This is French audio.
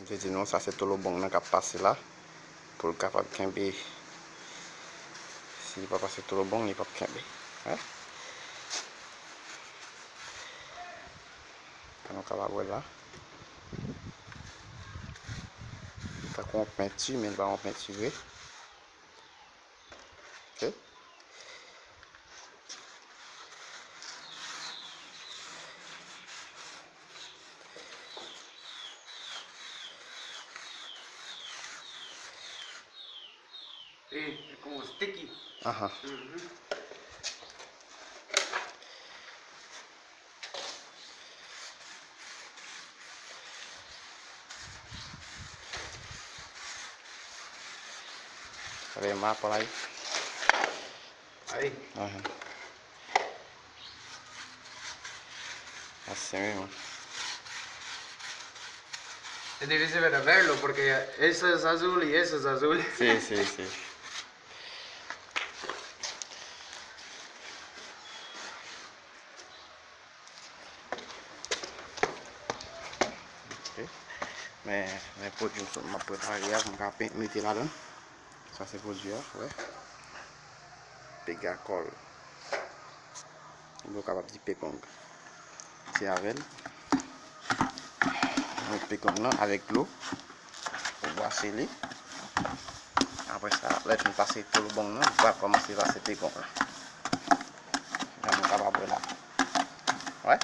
Je dis non, ça c'est tout le bon qui a passé là. Pour le capable de camper. S'il ne va pas passer tout le bon, il ne va pas camper. Hein? On va voir là. Pas qu'on peinture, mais il va en peinturer. Ok? Es como sticky. Ajá. ¿Ve más por ahí? Ahí. Ajá. Así mismo. Es difícil de verlo porque eso es azul y eso es azul. Sí, sí, sí. Ok. Mais produits, je vais préparer, je vais mettre là-dedans. Ça c'est produit, ouais. Pégacol. On est capable de pécong. C'est avec. On met pécong là avec l'eau. On va sceller. Après ça, là, je vais passer tout le bon là. On va commencer à passer pécong là. On est capable là. Ouais.